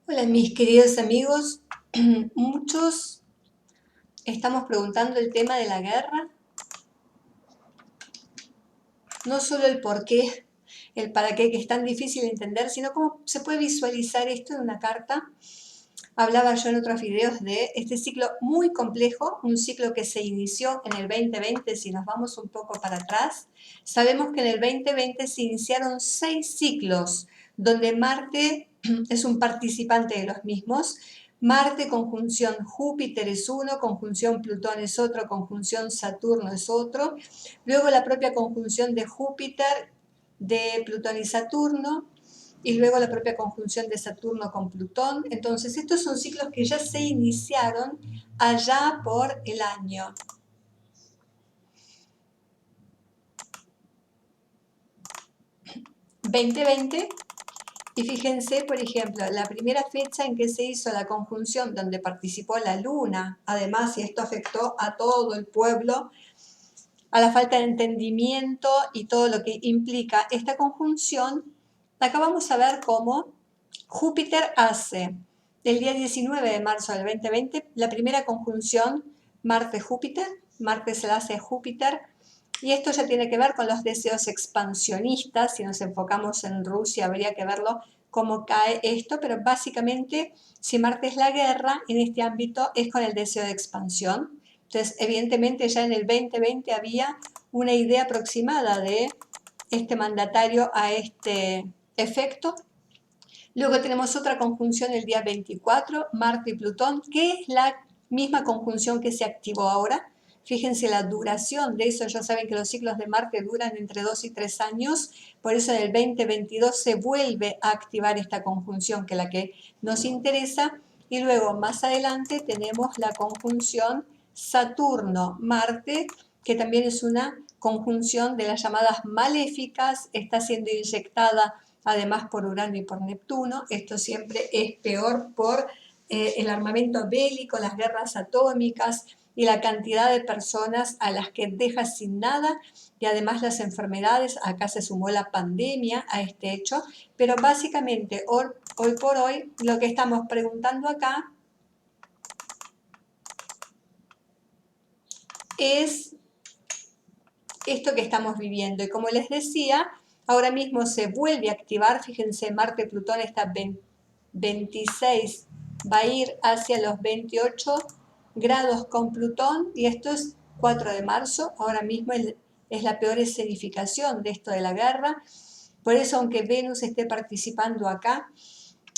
Hola mis queridos amigos, muchos estamos preguntando el tema de la guerra, no solo el por qué, el para qué, que es tan difícil de entender, sino cómo se puede visualizar esto en una carta. Hablaba yo en otros videos de este ciclo muy complejo, un ciclo que se inició en el 2020, si nos vamos un poco para atrás. Sabemos que en el 2020 se iniciaron 6 ciclos, donde Marte es un participante de los mismos. Marte conjunción Júpiter es uno, conjunción Plutón es otro, conjunción Saturno es otro. Luego la propia conjunción de Júpiter, de Plutón y Saturno, y luego la propia conjunción de Saturno con Plutón. Entonces estos son ciclos que ya se iniciaron allá por el año 2020. Y fíjense, por ejemplo, la primera fecha en que se hizo la conjunción donde participó la Luna, además, y esto afectó a todo el pueblo, a la falta de entendimiento y todo lo que implica esta conjunción. Acá vamos a ver cómo Júpiter hace el día 19 de marzo del 2020 la primera conjunción Marte-Júpiter. Marte se la hace a Júpiter. Y esto ya tiene que ver con los deseos expansionistas. Si nos enfocamos en Rusia, habría que verlo cómo cae esto, pero básicamente, si Marte es la guerra, en este ámbito es con el deseo de expansión. Entonces, evidentemente, ya en el 2020 había una idea aproximada de este mandatario a este efecto. Luego tenemos otra conjunción el día 24, Marte y Plutón, que es la misma conjunción que se activó ahora. Fíjense la duración de eso, ya saben que los ciclos de Marte duran entre 2 y 3 años, por eso en el 2022 se vuelve a activar esta conjunción, que es la que nos interesa, y luego más adelante tenemos la conjunción Saturno-Marte, que también es una conjunción de las llamadas maléficas, está siendo inyectada además por Urano y por Neptuno. Esto siempre es peor por el armamento bélico, las guerras atómicas y la cantidad de personas a las que deja sin nada, y además las enfermedades. Acá se sumó la pandemia a este hecho, pero básicamente hoy por hoy lo que estamos preguntando acá es esto que estamos viviendo. Y como les decía, ahora mismo se vuelve a activar. Fíjense, Marte-Plutón está 26, va a ir hacia los 28 grados con Plutón, y esto es 4 de marzo. Ahora mismo es la peor escenificación de esto de la guerra. Por eso, aunque Venus esté participando acá,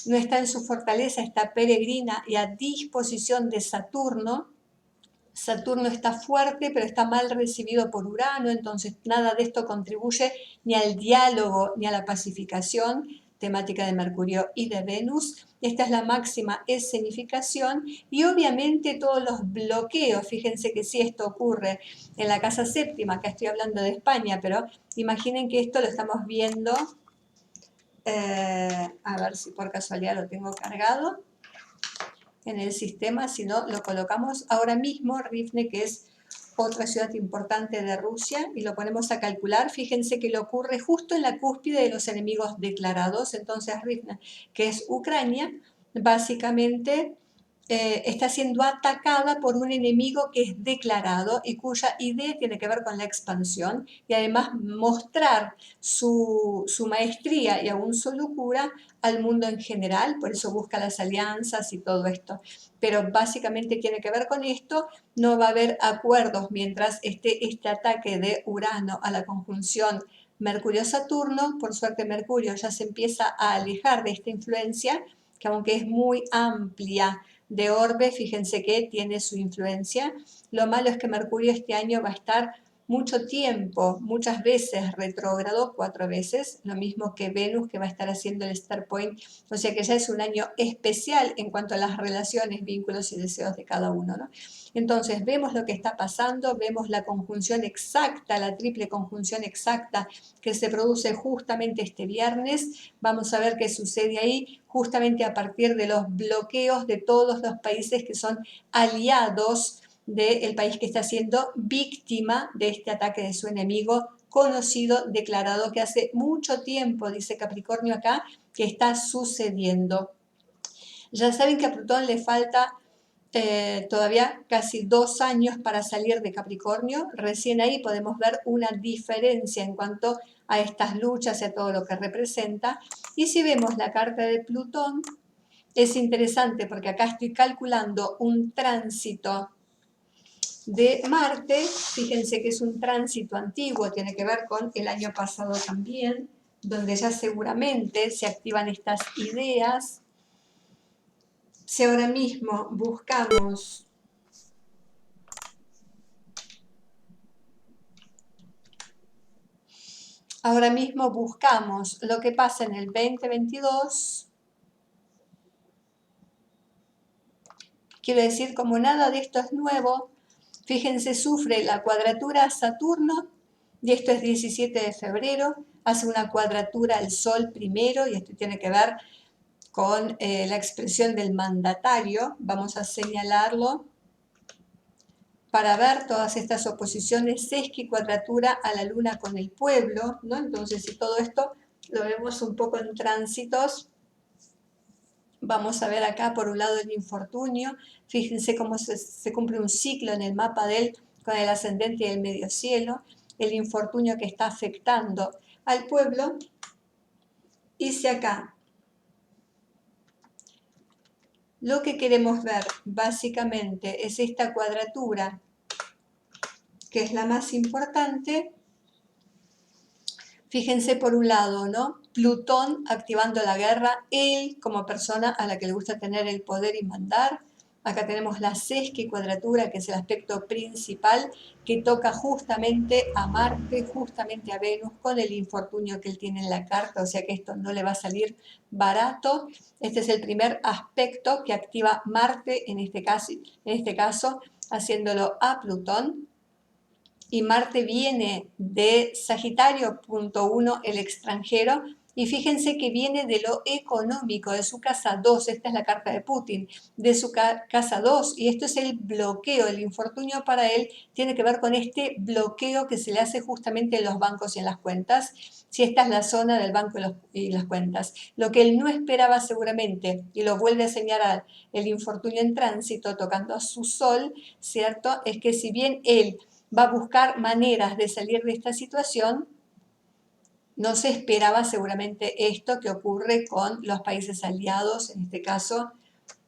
no está en su fortaleza, está peregrina y a disposición de Saturno. Saturno está fuerte, pero está mal recibido por Urano, entonces nada de esto contribuye ni al diálogo ni a la pacificación, temática de Mercurio y de Venus. Esta es la máxima escenificación, y obviamente todos los bloqueos. Fíjense que si esto ocurre en la casa séptima, acá estoy hablando de España, pero imaginen que esto lo estamos viendo, a ver si por casualidad lo tengo cargado en el sistema, si no lo colocamos ahora mismo. Rivne, que es otra ciudad importante de Rusia, y lo ponemos a calcular. Fíjense que le ocurre justo en la cúspide de los enemigos declarados. Entonces Rivne, que es Ucrania, básicamente está siendo atacada por un enemigo que es declarado y cuya idea tiene que ver con la expansión, y además mostrar su maestría y aún su locura al mundo en general. Por eso busca las alianzas y todo esto, pero básicamente tiene que ver con esto. No va a haber acuerdos mientras esté este ataque de Urano a la conjunción Mercurio-Saturno. Por suerte Mercurio ya se empieza a alejar de esta influencia, que aunque es muy amplia de orbe, fíjense que tiene su influencia. Lo malo es que Mercurio este año va a estar mucho tiempo, muchas veces retrógrado, 4 veces, lo mismo que Venus, que va a estar haciendo el Star Point. O sea que ya es un año especial en cuanto a las relaciones, vínculos y deseos de cada uno, ¿no? Entonces vemos lo que está pasando, vemos la conjunción exacta, la triple conjunción exacta que se produce justamente este viernes. Vamos a ver qué sucede ahí, justamente a partir de los bloqueos de todos los países que son aliados del país que está siendo víctima de este ataque de su enemigo conocido, declarado, que hace mucho tiempo, dice Capricornio acá, que está sucediendo. Ya saben que a Plutón le falta todavía casi 2 años para salir de Capricornio. Recién ahí podemos ver una diferencia en cuanto a estas luchas y a todo lo que representa. Y si vemos la carta de Plutón, es interesante porque acá estoy calculando un tránsito de Marte. Fíjense que es un tránsito antiguo, tiene que ver con el año pasado también, donde ya seguramente se activan estas ideas. Si ahora mismo buscamos lo que pasa en el 2022, quiero decir, como nada de esto es nuevo, fíjense, sufre la cuadratura a Saturno, y esto es 17 de febrero, hace una cuadratura al Sol primero, y esto tiene que ver con la expresión del mandatario. Vamos a señalarlo para ver todas estas oposiciones, sesqui cuadratura a la Luna con el pueblo, ¿no? Entonces, si todo esto lo vemos un poco en tránsitos, vamos a ver acá por un lado el infortunio. Fíjense cómo se cumple un ciclo en el mapa de él con el ascendente y el medio cielo, el infortunio que está afectando al pueblo. Y si acá lo que queremos ver básicamente es esta cuadratura, que es la más importante, fíjense por un lado, ¿no? Plutón activando la guerra, él como persona a la que le gusta tener el poder y mandar. Acá tenemos la sesqui cuadratura, que es el aspecto principal, que toca justamente a Marte, justamente a Venus, con el infortunio que él tiene en la carta, o sea que esto no le va a salir barato. Este es el primer aspecto que activa Marte, en este caso haciéndolo a Plutón. Y Marte viene de Sagitario, punto 1, el extranjero, y fíjense que viene de lo económico, de su casa 2, esta es la carta de Putin, de su casa 2, y esto es el bloqueo, el infortunio para él tiene que ver con este bloqueo que se le hace justamente en los bancos y en las cuentas, si esta es la zona del banco y las cuentas. Lo que él no esperaba seguramente, y lo vuelve a señalar el infortunio en tránsito, tocando a su sol, ¿cierto? Es que si bien él va a buscar maneras de salir de esta situación, no se esperaba seguramente esto que ocurre con los países aliados, en este caso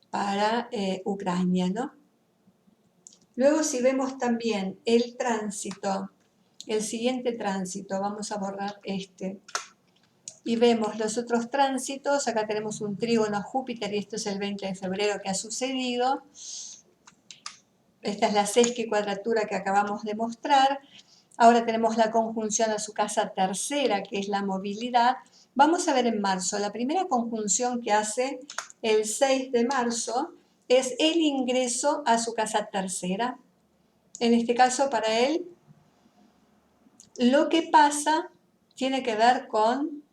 para Ucrania, ¿no? Luego, si vemos también el tránsito, el siguiente tránsito, vamos a borrar este, y vemos los otros tránsitos. Acá tenemos un trígono a Júpiter, y esto es el 20 de febrero que ha sucedido. Esta es la sesqui cuadratura que acabamos de mostrar. Ahora tenemos la conjunción a su casa tercera, que es la movilidad. Vamos a ver en marzo. La primera conjunción que hace el 6 de marzo es el ingreso a su casa tercera. En este caso, para él, lo que pasa tiene que ver con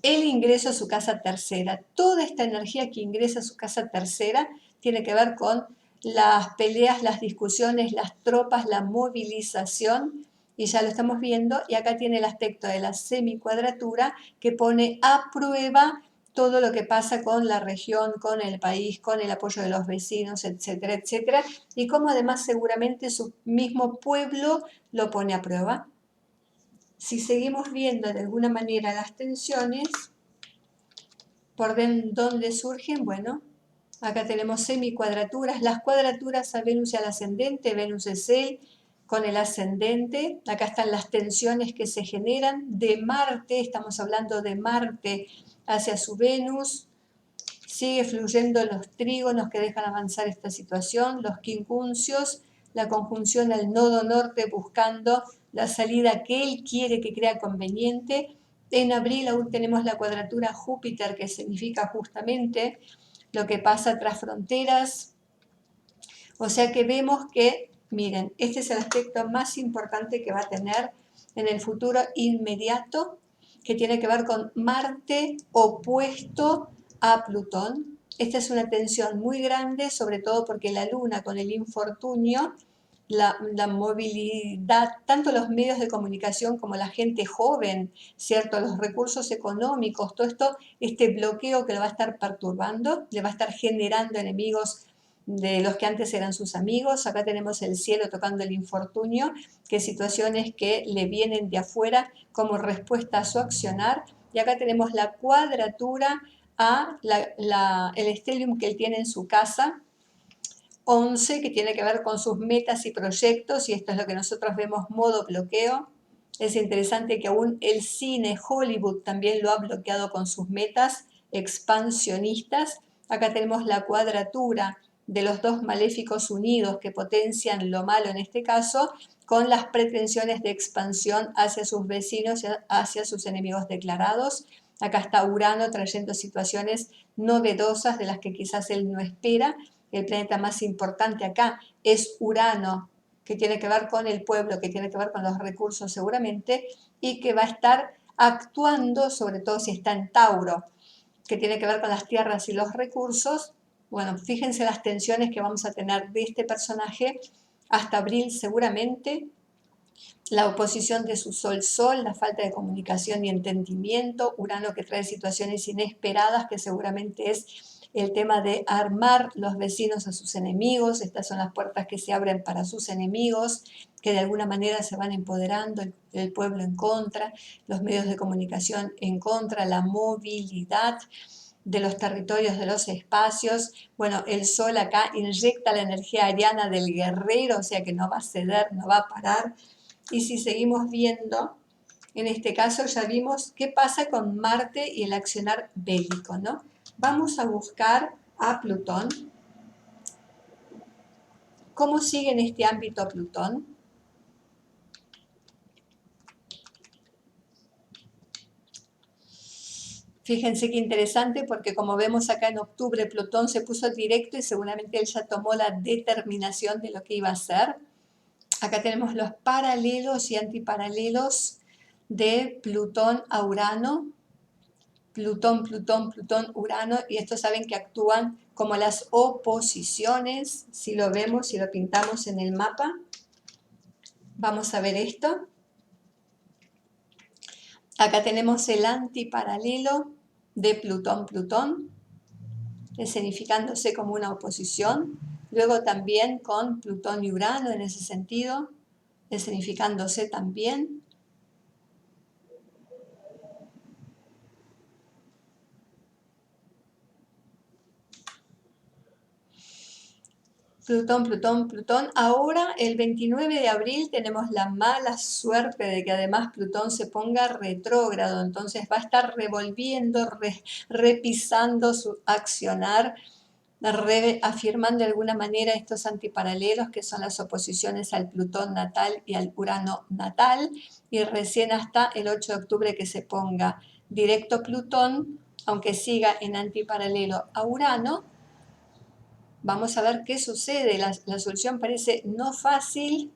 el ingreso a su casa tercera. Toda esta energía que ingresa a su casa tercera tiene que ver con las peleas, las discusiones, las tropas, la movilización, y ya lo estamos viendo. Y acá tiene el aspecto de la semicuadratura que pone a prueba todo lo que pasa con la región, con el país, con el apoyo de los vecinos, etcétera, etcétera, y cómo además seguramente su mismo pueblo lo pone a prueba. Si seguimos viendo de alguna manera las tensiones, ¿por dónde surgen? Bueno, acá tenemos semicuadraturas, las cuadraturas a Venus y al ascendente. Venus es él con el ascendente. Acá están las tensiones que se generan de Marte, estamos hablando de Marte hacia su Venus. Sigue fluyendo los trígonos que dejan avanzar esta situación, los quincunциos, la conjunción al nodo norte buscando la salida que él quiere, que crea conveniente. En abril aún tenemos la cuadratura Júpiter, que significa justamente lo que pasa tras fronteras. O sea que vemos que, miren, este es el aspecto más importante que va a tener en el futuro inmediato, que tiene que ver con Marte opuesto a Plutón. Esta es una tensión muy grande, sobre todo porque la Luna con el infortunio la movilidad, tanto los medios de comunicación como la gente joven, ¿cierto? Los recursos económicos, todo esto, este bloqueo que lo va a estar perturbando, le va a estar generando enemigos de los que antes eran sus amigos. Acá tenemos el cielo tocando el infortunio, que situaciones que le vienen de afuera como respuesta a su accionar. Y acá tenemos la cuadratura a el stellium que él tiene en su casa, 11, que tiene que ver con sus metas y proyectos, y esto es lo que nosotros vemos modo bloqueo. Es interesante que aún el cine Hollywood también lo ha bloqueado con sus metas expansionistas. Acá tenemos la cuadratura de los dos maléficos unidos que potencian lo malo en este caso, con las pretensiones de expansión hacia sus vecinos y hacia sus enemigos declarados. Acá está Urano trayendo situaciones novedosas de las que quizás él no espera. El planeta más importante acá es Urano, que tiene que ver con el pueblo, que tiene que ver con los recursos seguramente, y que va a estar actuando, sobre todo si está en Tauro, que tiene que ver con las tierras y los recursos. Bueno, fíjense las tensiones que vamos a tener de este personaje hasta abril seguramente. La oposición de su Sol-Sol, la falta de comunicación y entendimiento, Urano que trae situaciones inesperadas, que seguramente es el tema de armar los vecinos a sus enemigos. Estas son las puertas que se abren para sus enemigos, que de alguna manera se van empoderando, el pueblo en contra, los medios de comunicación en contra, la movilidad de los territorios, de los espacios. Bueno, el Sol acá inyecta la energía ariana del guerrero, o sea que no va a ceder, no va a parar. Y si seguimos viendo, en este caso ya vimos qué pasa con Marte y el accionar bélico, ¿no? Vamos a buscar a Plutón. ¿Cómo sigue en este ámbito Plutón? Fíjense qué interesante, porque como vemos acá en octubre, Plutón se puso directo y seguramente él ya tomó la determinación de lo que iba a hacer. Acá tenemos los paralelos y antiparalelos de Plutón a Urano. Plutón, Plutón, Plutón, Urano, y estos saben que actúan como las oposiciones. Si lo vemos, si lo pintamos en el mapa, vamos a ver esto. Acá tenemos el antiparalelo de Plutón, Plutón, escenificándose como una oposición. Luego también con Plutón y Urano en ese sentido, escenificándose también. Plutón, Plutón, Plutón. Ahora, el 29 de abril, tenemos la mala suerte de que además Plutón se ponga retrógrado, entonces va a estar revolviendo, repisando su accionar, afirmando de alguna manera estos antiparalelos que son las oposiciones al Plutón natal y al Urano natal, y recién hasta el 8 de octubre que se ponga directo Plutón, aunque siga en antiparalelo a Urano. Vamos a ver qué sucede. La solución parece no fácil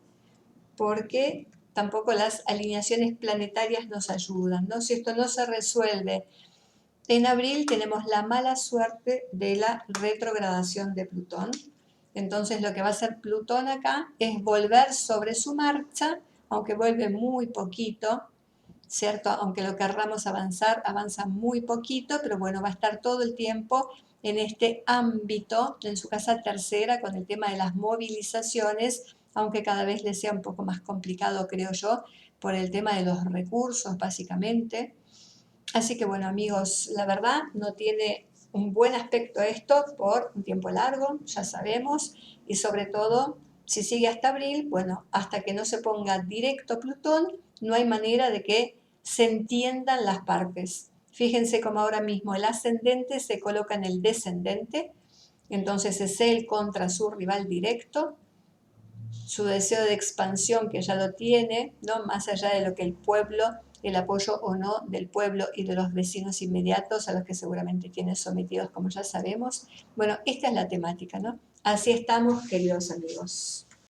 porque tampoco las alineaciones planetarias nos ayudan, ¿no? Si esto no se resuelve en abril, tenemos la mala suerte de la retrogradación de Plutón. Entonces lo que va a hacer Plutón acá es volver sobre su marcha, aunque vuelve muy poquito, ¿cierto? Aunque lo querramos avanzar, avanza muy poquito, pero bueno, va a estar todo el tiempo en este ámbito, en su casa tercera, con el tema de las movilizaciones, aunque cada vez le sea un poco más complicado, creo yo, por el tema de los recursos, básicamente. Así que bueno, amigos, la verdad no tiene un buen aspecto esto por un tiempo largo, ya sabemos, y sobre todo, si sigue hasta abril, bueno, hasta que no se ponga directo Plutón, no hay manera de que se entiendan las partes. Fíjense cómo ahora mismo el ascendente se coloca en el descendente, entonces es él contra su rival directo, su deseo de expansión que ya lo tiene, ¿no? Más allá de lo que el pueblo, el apoyo o no del pueblo y de los vecinos inmediatos a los que seguramente tiene sometidos, como ya sabemos. Bueno, esta es la temática, ¿no? Así estamos, queridos amigos.